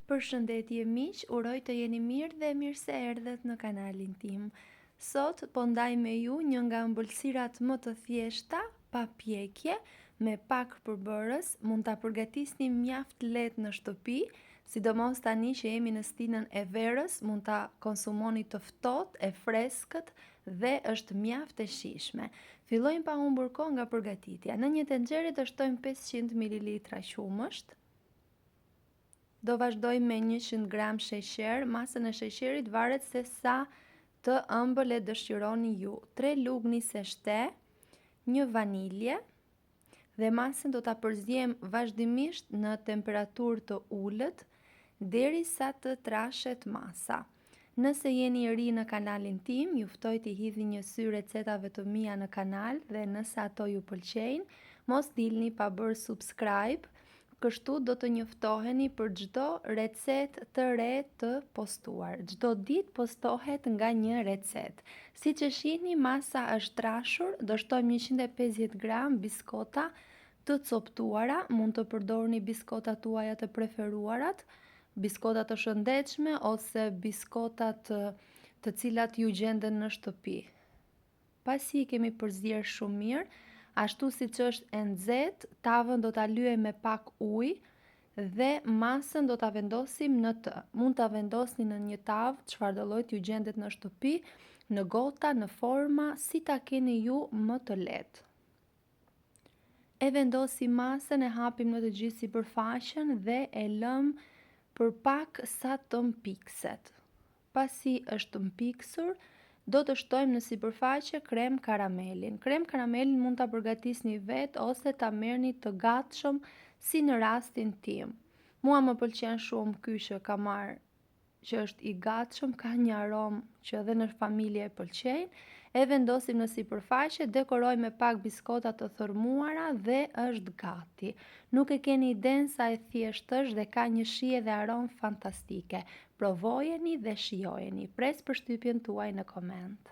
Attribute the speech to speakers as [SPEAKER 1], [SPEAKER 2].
[SPEAKER 1] Përshëndetje miq, uroj të jeni mirë dhe mirë se erdhët në kanalin tim. Sot po ndaj me ju një nga ëmbëlsirat më të thjeshta, pa pjekje, me pak përbërës, mund ta përgatisni mjaft lehtë në shtëpi, sidomos tani që jemi në stinën e verës, mund ta konsumoni të ftohtë, e freskët dhe është mjaft e shijshme. Fillojmë pa humbur kohë nga përgatitja. Në një tenxhere të shtojmë 500 ml qumësht. Do vazhdojmë me 100 gram sheqer, masën e sheqerit varet se sa të ëmbël e dëshironi ju. 3 lugë nise shte, 1 vanilje dhe masën do ta përzijem vazhdimisht në temperaturë të ulët derisa të trashet masa. Nëse jeni ri në kanalin tim, ju ftoj t'i hidhni një sy recetave të mia në kanal dhe nëse ato ju pëlqejnë, mos dilni pa bërë subscribe. Kështu do të njoftoheni për çdo recetë të re të postuar. Çdo ditë postohet nga një recetë. Siç e shihni, masa është trashur, do shtojmë 150 gram biskota të coptuara, mund të përdorni biskotat tuaja të preferuarat, biskota të shëndetshme ose biskotat të cilat ju gjenden në shtëpi. Pasi i kemi përzier shumë mirë, ashtu si që është e nxehtë, tavën do ta lyejmë me pak ujë dhe masën do ta vendosim në të. Mund ta vendosni në një tavë, çfarë do lloj ju gjendet në shtëpi, në gota, në forma, si ta keni ju më të lehtë. E vendosim masën, e hapim në të gjithë sipërfaqen dhe e lëm për pak sa të mpikset. Pasi është mpiksur, do të shtojmë në sipërfaqe krem karamelin. Krem karamelin mund ta përgatisni vetë ose ta merrni të gatshëm si në rastin tim. Mua më pëlqen shumë ky që ka marr, që është i gatshëm, ka një aromë që edhe në familje e pëlqejnë. E vendosim në sipërfaqe, dekoroj me pak biskota të thërmuara dhe është gati. Nuk e keni iden sa e thjeshtë është dhe ka një shije dhe aromë fantastike. Provojeni dhe shijojeni. Pres përshtypjen tuaj në koment.